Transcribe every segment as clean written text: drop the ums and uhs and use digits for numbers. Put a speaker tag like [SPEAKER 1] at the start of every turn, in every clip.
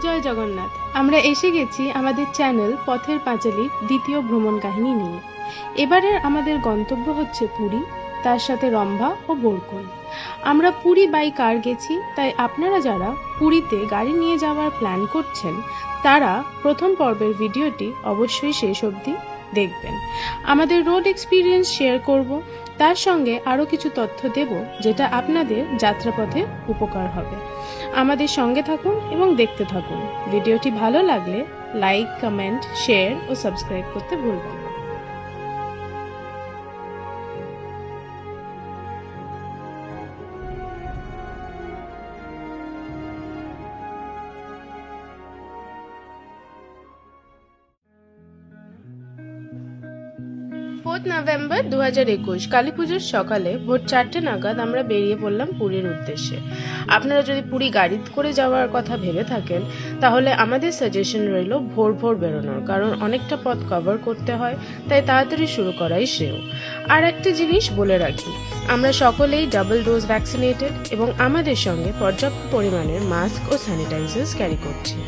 [SPEAKER 1] জয় জগন্নাথ। আমরা এসে গেছি আমাদের চ্যানেল পথের পাঁচালীর দ্বিতীয় ভ্রমণ কাহিনী নিয়ে। এবারের আমাদের গন্তব্য হচ্ছে পুরী, তার সাথে রম্ভা ও বোরকোল। আমরা পুরী বাই কার গেছি, তাই আপনারা যারা পুরীতে গাড়ি নিয়ে যাওয়ার প্ল্যান করছেন তারা প্রথম পর্বের ভিডিওটি অবশ্যই শেষ অবধি দেখবেন। আমাদের রোড এক্সপিরিয়েন্স শেয়ার করব, তার সঙ্গে আরও কিছু তথ্য দেব যেটা আপনাদের যাত্রাপথে উপকার হবে। আমাদের সঙ্গে থাকুন এবং দেখতে থাকুন। ভিডিওটি ভালো লাগলে লাইক, কমেন্ট, শেয়ার ও সাবস্ক্রাইব করতে ভুলবেন না। নভেম্বর 2021 কালী পুজোর সকালে ভোর 4টে নাগাদ আমরা বেরিয়ে পড়লাম পুরীর উদ্দেশ্যে। আপনারা যদি পুরী গাড়ি করে যাওয়ার কথা ভেবে থাকেন তাহলে আমাদের সাজেশন রইল ভোর ভোর বেরোনোর, কারণ অনেকটা পথ কভার করতে হয়, তাই তাড়াতাড়ি শুরু করাই শ্রেয়। আর একটা জিনিস বলে রাখি, আমরা সকলেই ডাবল ডোজ ভ্যাকসিনেটেড এবং আমাদের সঙ্গে পর্যাপ্ত পরিমাণের মাস্ক ও স্যানিটাইজার্স ক্যারি করছি।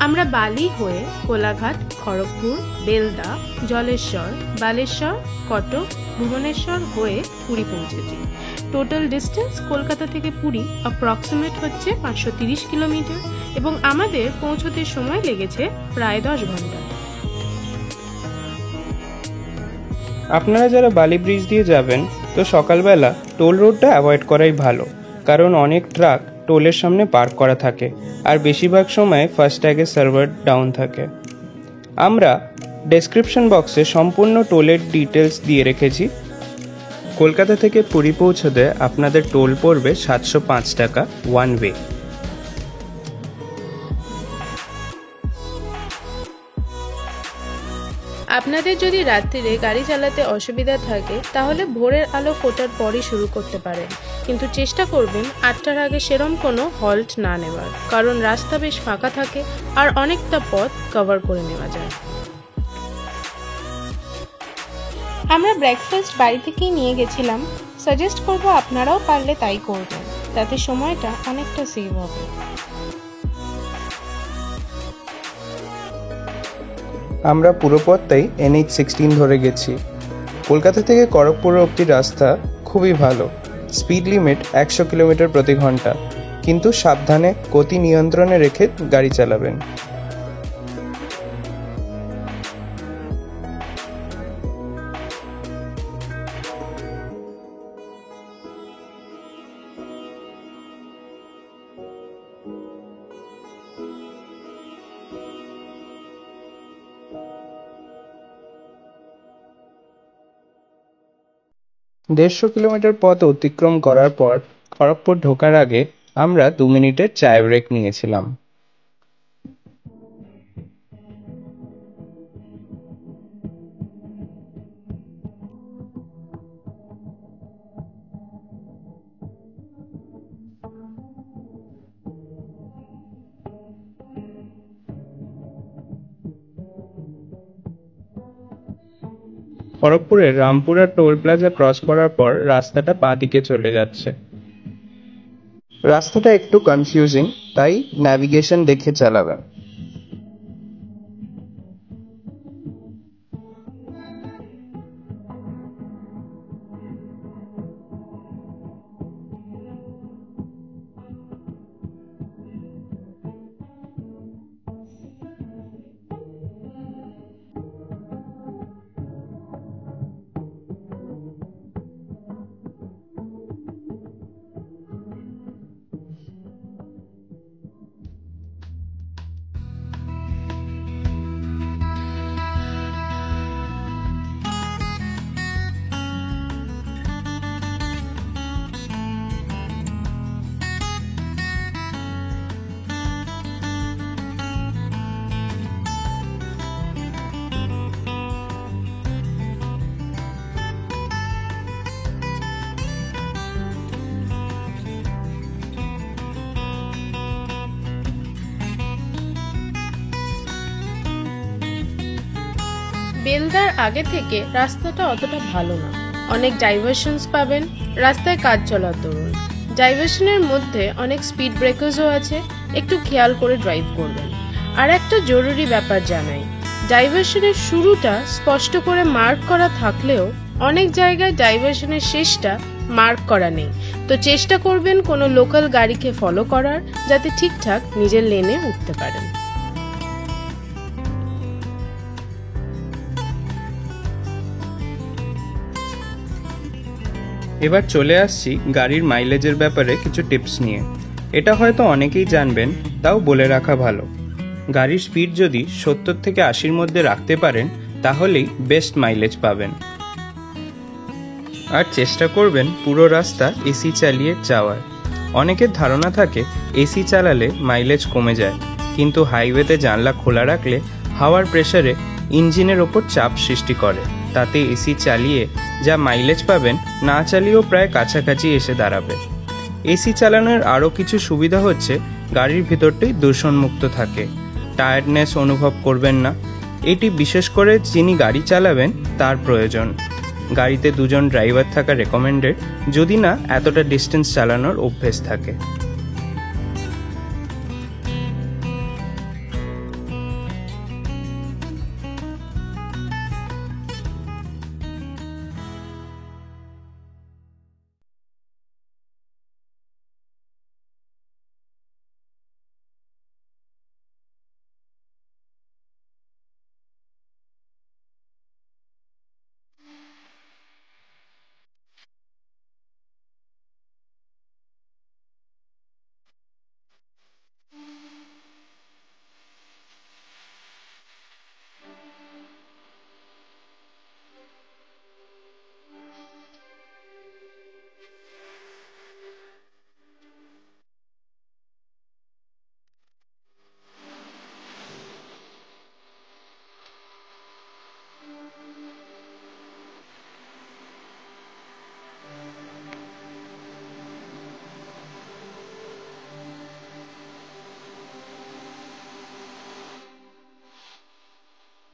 [SPEAKER 1] আমরা বালি হয়ে কোলাঘাট, খড়গপুর, বেলদা, জলেশ্বর, বালেশ্বর, কটক, ভুবনেশ্বর হয়ে পুরী পৌঁছেছি। টোটাল ডিস্টেন্স কলকাতা থেকে পুরী অ্যাপ্রক্সিমেট হচ্ছে 530 কিলোমিটার এবং আমাদের পৌঁছতে সময় লেগেছে প্রায় 10 ঘন্টা।
[SPEAKER 2] আপনারা যারা বালি ব্রিজ দিয়ে যাবেন তো সকালবেলা টোল রোডটা অ্যাভয়েড করাই ভালো, কারণ অনেক ট্রাক টোলের সামনে পার্ক করা থাকে আর বেশিরভাগ সময় ফাস্ট্যাগের সার্ভার ডাউন থাকে। আমরা ডেসক্রিপশন বক্সে সম্পূর্ণ টোলের ডিটেলস দিয়ে রেখেছি। কলকাতা থেকে পুরী পৌঁছতে আপনাদের টোল পড়বে 705 টাকা ওয়ান ওয়ে।
[SPEAKER 1] আপনাদের যদি রাত্রিরে গাড়ি চালাতে অসুবিধা থাকে তাহলে ভোরের আলো ফোটার পরই শুরু করতে পারেন, কিন্তু চেষ্টা করবেন 8টার আগে সেরম কোনো হল্ট না নেওয়ার, কারণ রাস্তা বেশ ফাঁকা থাকে আর অনেকটা পথ কভার করে নেওয়া যায়। আমরা ব্রেকফাস্ট বাড়ি থেকেই নিয়ে গেছিলাম। সাজেস্ট করব আপনারাও পারলে তাই করবেন, তাতে সময়টা অনেকটা সেভ হবে।
[SPEAKER 2] আমরা পুরো পথটাই NH16 ধরে গেছি। কলকাতা থেকে খড়গপুর অবধি রাস্তা খুবই ভালো, স্পিড লিমিট 100 কিলোমিটার প্রতি ঘন্টা, কিন্তু সাবধানে গতি নিয়ন্ত্রণে রেখে গাড়ি চালাবেন। দেড়শো কিলোমিটার পথ অতিক্রম করার পর খড়গপুর ঢোকার আগে আমরা 2 মিনিটের চায় ব্রেক নিয়েছিলাম। খড়গপুরের রামপুরা টোল প্লাজা ক্রস করার পর রাস্তাটা বাঁ দিকে চলে যাচ্ছে। রাস্তাটা একটু কনফিউজিং, তাই ন্যাভিগেশন দেখে চালাবেন।
[SPEAKER 1] বেলদার আগে থেকে রাস্তাটা অতটা ভালো না, অনেক ডাইভারশনস পাবেন, রাস্তায় কাজ চলার দরুন। ডাইভারশনের মধ্যে অনেক স্পিড ব্রেকার্সও আছে, একটু খেয়াল করে ড্রাইভ করবেন। আর একটা জরুরি ব্যাপার জানাই, ডাইভারশনের শুরুটা স্পষ্ট করে মার্ক করা থাকলেও অনেক জায়গায় ডাইভারশনের শেষটা মার্ক করা নেই, তো চেষ্টা করবেন কোনো লোকাল গাড়িকে ফলো করার, যাতে ঠিকঠাক নিজের লেনে উঠতে পারেন।
[SPEAKER 2] এবার চলে আসছি গাড়ির মাইলেজের ব্যাপারে কিছু টিপস নিয়ে। এটা হয়তো অনেকেই জানবেন, তাও বলে রাখা ভালো। গাড়ির স্পিড যদি 70 থেকে 80-র মধ্যে রাখতে পারেন তাহলেই বেস্ট মাইলেজ পাবেন। আর চেষ্টা করবেন পুরো রাস্তা এসি চালিয়ে যাওয়ার। অনেকের ধারণা থাকে এসি চালালে মাইলেজ কমে যায়, কিন্তু হাইওয়েতে জানলা খোলা রাখলে হাওয়ার প্রেসারে ইঞ্জিনের ওপর চাপ সৃষ্টি করে, তাতে এসি চালিয়ে যা মাইলেজ পাবেন না চালিয়েও প্রায় কাছাকাছি এসে দাঁড়াবে। এসি চালানোর আরও কিছু সুবিধা হচ্ছে গাড়ির ভিতরটাই দূষণমুক্ত থাকে, টায়ার্ডনেস অনুভব করবেন না। এটি বিশেষ করে যিনি গাড়ি চালাবেন তার প্রয়োজন। গাড়িতে 2 জন ড্রাইভার থাকা রেকমেন্ডেড, যদি না এতটা ডিস্টেন্স চালানোর অভ্যেস থাকে।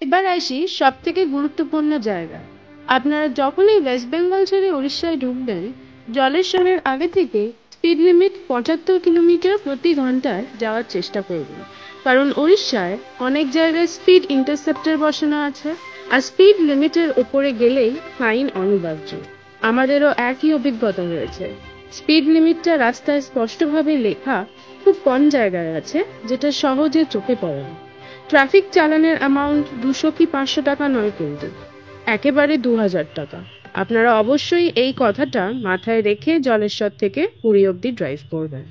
[SPEAKER 1] এবার আসি সব থেকে গুরুত্বপূর্ণ জায়গা। আপনারা যখনই ওয়েস্ট বেঙ্গল ছেড়ে উড়িষ্যায় ঢুকবেন, জলেশ্বরের আগে থেকে স্পিড লিমিট 75 কিলোমিটার প্রতি ঘন্টায় যাওয়ার চেষ্টা করবেন, কারণ উড়িষ্যায় অনেক জায়গায় স্পিড ইন্টারসেপ্টর বসানো আছে, আর স্পিড লিমিটের ওপরে গেলেই ফাইন অনিবার্য। আমাদেরও একই অভিজ্ঞতা রয়েছে। স্পিড লিমিটটা রাস্তায় স্পষ্টভাবে লেখা খুব কম জায়গায় আছে, যেটা সহজে চোখে পড়ে না। ট্রাফিক চালানের অ্যামাউন্ট 200 কি 500 টাকা নয়, কিন্তু একেবারে 2000 টাকা। আপনারা অবশ্যই এই কথাটা মাথায় রেখে জলেশ্বর থেকে পুরী অবধি ড্রাইভ করবেন।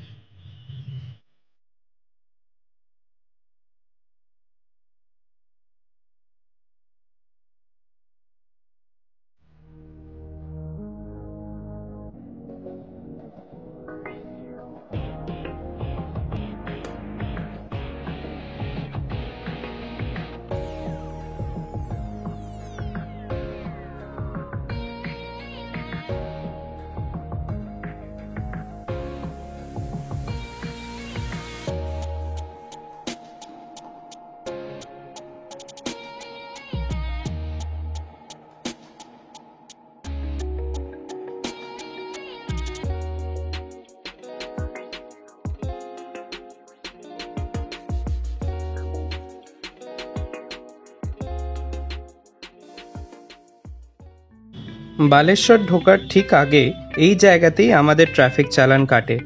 [SPEAKER 2] বালেশ্বর ঢোকার ঠিক আগে এই জায়গাতেই আমাদের ট্রাফিক চালান কাটে।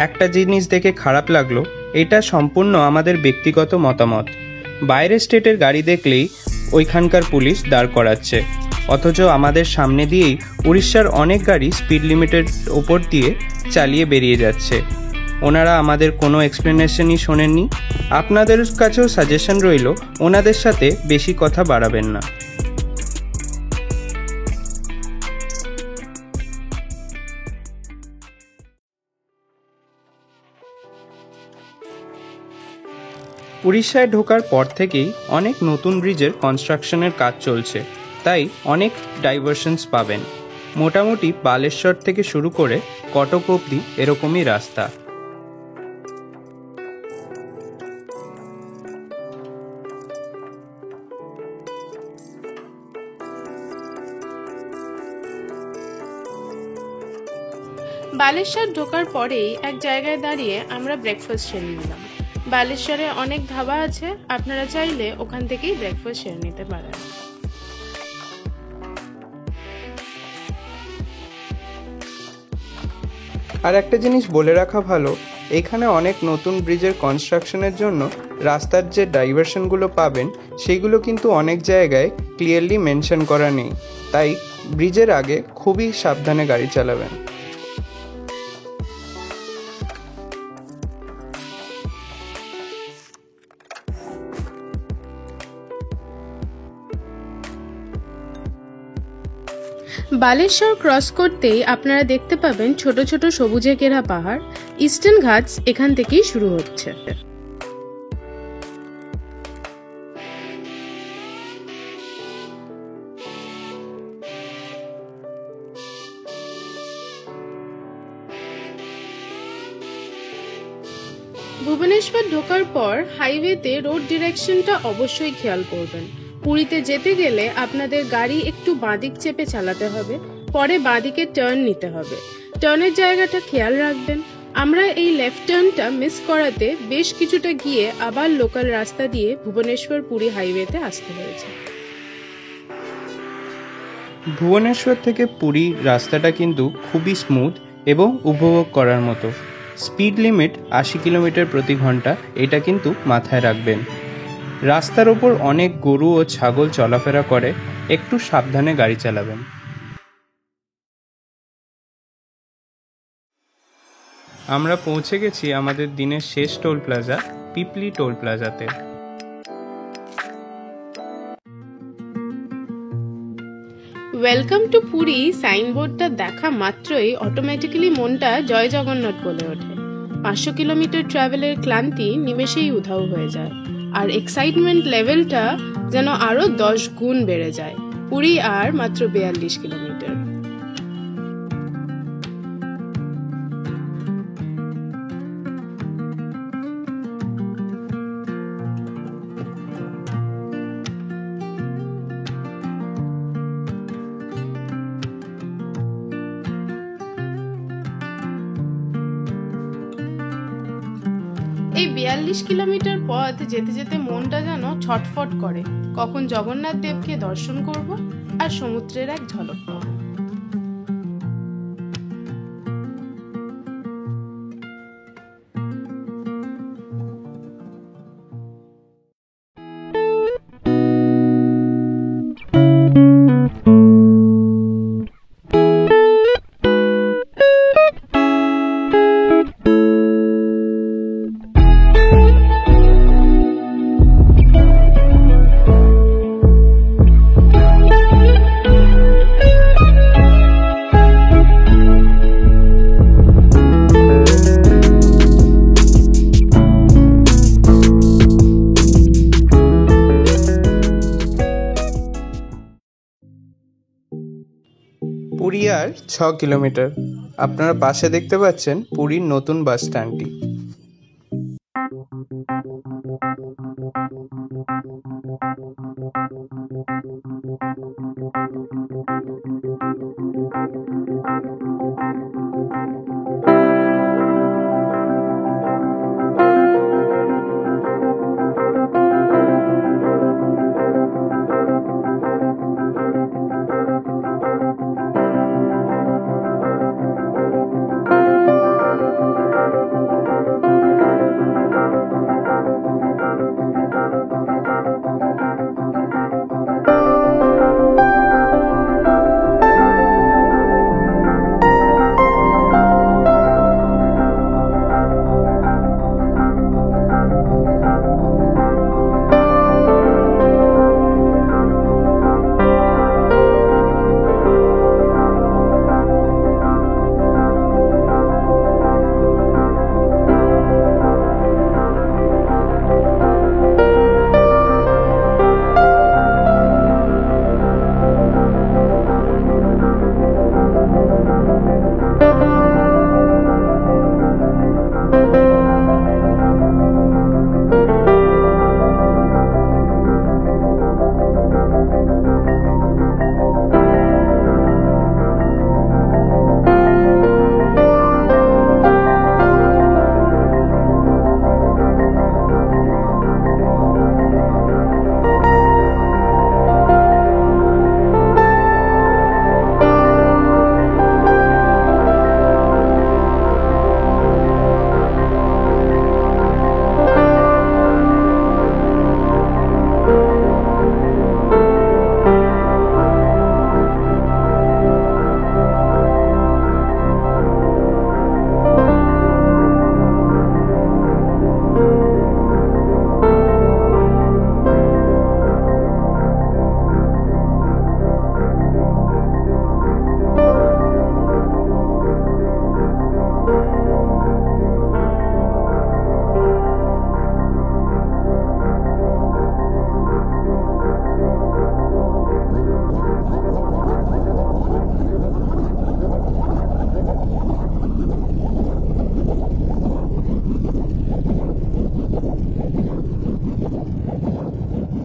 [SPEAKER 2] একটা জিনিস দেখে খারাপ লাগলো, এটা সম্পূর্ণ আমাদের ব্যক্তিগত মতামত। বাইরের স্টেটের গাড়ি দেখলেই ওইখানকার পুলিশ দাঁড় করাচ্ছে, অথচ আমাদের সামনে দিয়েই উড়িষ্যার অনেক গাড়ি স্পিড লিমিটের ওপর দিয়ে চালিয়ে বেরিয়ে যাচ্ছে। ওনারা আমাদের কোনো এক্সপ্লেনেশনই শোনেননি। আপনাদের কাছেও সাজেশন রইল, ওনাদের সাথে বেশি কথা বাড়াবেন না। উড়িষ্যায় ঢোকার পর থেকেই অনেক নতুন ব্রিজের কনস্ট্রাকশনের কাজ চলছে, তাই অনেক ডাইভারশনস পাবেন। মোটামুটি বালেশ্বর থেকে শুরু করে কটক অবধি এরকমই রাস্তা।
[SPEAKER 1] বালেশ্বর ঢোকার পরেই এক জায়গায় দাঁড়িয়ে আমরা ব্রেকফাস্ট সেরে নিলাম। বালেশ্বরে অনেক ধাবা আছে, আপনারা চাইলে ওখান থেকেই ব্রেকফাস্ট সেরে নিতে পারেন।
[SPEAKER 2] আর একটা জিনিস বলে রাখা ভালো, এখানে অনেক নতুন ব্রিজের কনস্ট্রাকশনের জন্য রাস্তার যে ডাইভারশনগুলো পাবেন সেগুলো কিন্তু অনেক জায়গায় ক্লিয়ারলি মেনশন করা নেই, তাই ব্রিজের আগে খুবই সাবধানে গাড়ি চালাবেন।
[SPEAKER 1] বালেশ্বর ক্রস করতেই আপনারা দেখতে পাবেন ছোট ছোট সবুজে ঘেরা পাহাড়। ইস্টার্ন ঘাটস এখান থেকেই শুরু হচ্ছে। ভুবনেশ্বর ঢোকার পর হাইওয়েতে রোড ডিরেকশনটা অবশ্যই খেয়াল করবেন। পুরীতে যেতে গেলে আপনাদের গাড়ি একটু বাঁদিক চেপে চালাতে হবে, পরে বাঁদিকে টার্ন নিতে হবে। টার্নের জায়গাটা খেয়াল রাখবেন। আমরা এই লেফট টার্নটা মিস করাতে বেশ কিছুটা গিয়ে আবার লোকাল রাস্তা দিয়ে ভুবনেশ্বর পুরী হাইওয়েতে আসতে হয়েছে।
[SPEAKER 2] ভুবনেশ্বর থেকে পুরী রাস্তাটা কিন্তু খুবই স্মুথ এবং উপভোগ করার মতো। স্পিড লিমিট 80 কিলোমিটার প্রতি ঘন্টা, এটা কিন্তু মাথায় রাখবেন। রাস্তার ওপর অনেক গরু ও ছাগল চলাফেরা করে, একটু সাবধানে গাড়ি চালাবেন। আমরা পৌঁছে গেছি আমাদের দিনের শেষ টোল প্লাজা, পিপলি টোল প্লাজাতে।
[SPEAKER 1] ওয়েলকাম টু পুরী সাইনবোর্ডটা দেখা মাত্রই অটোমেটিক্যালি মনটা জয় জগন্নাথ বলে ওঠে। 500 কিলোমিটার ট্রাভেলের ক্লান্তি নিমেষেই উধাও হয়ে যায়, আর এক্সাইটমেন্ট লেভেলটা যেন আরো 10 গুণ বেড়ে যায়। পুরী আর মাত্র 42 কিলোমিটার। এই 42 কিলোমিটার পথ যেতে যেতে মনটা যেন ছটফট করে, কখন জগন্নাথ দেবকে দর্শন করব আর সমুদ্রের এক ঝলক পাবো।
[SPEAKER 2] পুরী আর 6 কিলোমিটার। আপনারা পাশে দেখতে পাচ্ছেন পুরীর নতুন বাস স্ট্যান্ডটি।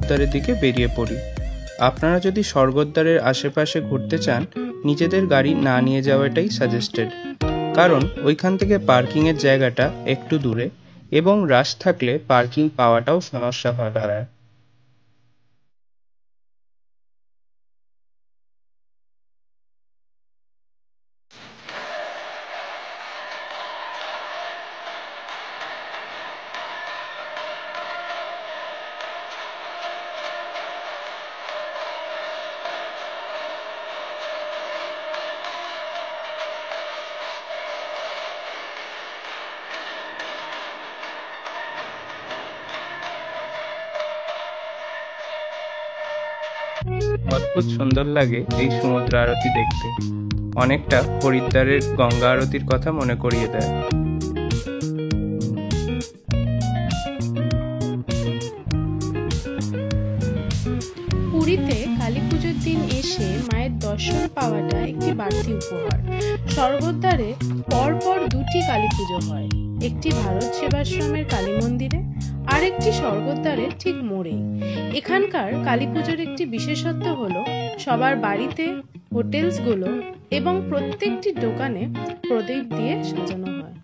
[SPEAKER 2] স্বর্গদ্বারের দিকে বেরিয়ে পড়ি। আপনারা যদি স্বর্গদ্বারের আশেপাশে ঘুরতে চান, নিজেদের গাড়ি না নিয়ে যাওয়াটাই সাজেস্টেড, কারণ ওইখান থেকে পার্কিংয়ের জায়গাটা একটু দূরে এবং রাশ থাকলে পার্কিং পাওয়াটাও সমস্যা হয়ে দাঁড়ায়। অদ্ভুত সুন্দর লাগে এই সমুদ্র আরতি দেখতে, অনেকটা হরিদ্বারের গঙ্গা আরতির কথা মনে করিয়ে দেয়।
[SPEAKER 1] পুরীতে কালী পুজোর দিন এসে মায়ের দর্শন পাওয়াটা একটি বাড়তি উপহার। স্বর্গদ্বারে পরপর দুটি কালী পুজো হয়, একটি ভারত সেবাশ্রমের কালী মন্দিরে আর একটি স্বর্গদ্বারের ঠিক মোড়ে। এখানকার কালী পুজোর একটি বিশেষত্ব হলো সবার বাড়িতে, হোটেলসগুলো এবং প্রত্যেকটি দোকানে প্রদীপ দিয়ে সাজানো হয়।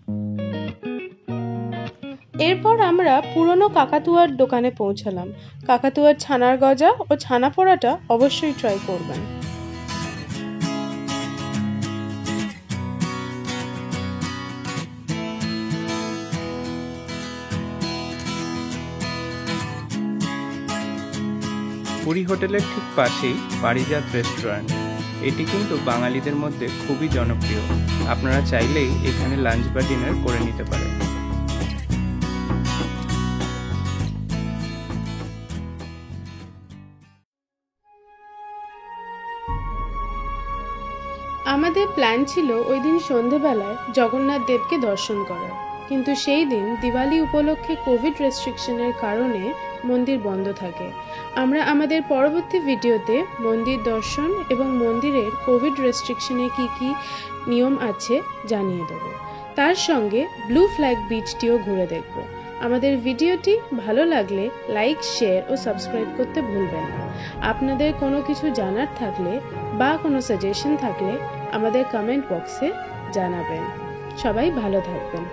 [SPEAKER 1] এরপর আমরা পুরনো কাকাতুয়ার দোকানে পৌঁছালাম। কাকাতুয়ার ছানার গজা ও ছানা পোড়াটা অবশ্যই ট্রাই করবেন।
[SPEAKER 2] পুরী হোটেলের ঠিক পাশেই পারিজাত রেস্টুরেন্ট। এটি কিন্তু বাঙালিদের মধ্যে খুবই জনপ্রিয়। আপনারা চাইলেই এখানে লাঞ্চ বা ডিনার করে নিতে পারেন।
[SPEAKER 1] আমাদের প্ল্যান ছিল ওই দিন সন্ধেবেলায় জগন্নাথ দেবকে দর্শন করার, কিন্তু সেই দিন দিওয়ালি উপলক্ষে কোভিড রেস্ট্রিকশনের কারণে মন্দির বন্ধ থাকে। আমরা আমাদের পরবর্তী ভিডিওতে মন্দির দর্শন এবং মন্দিরের কোভিড রেস্ট্রিকশনে কি কি নিয়ম আছে জানিয়ে দেব। তার সঙ্গে ব্লু ফ্ল্যাগ বিচটিও ঘুরে দেখব। আমাদের ভিডিওটি ভালো লাগলে লাইক, শেয়ার ও সাবস্ক্রাইব করতে ভুলবেন না। আপনাদের কোনো কিছু জানার থাকলে বা কোনো সাজেশন থাকলে আমাদের কমেন্ট বক্সে জানাবেন। সবাই ভালো থাকবেন।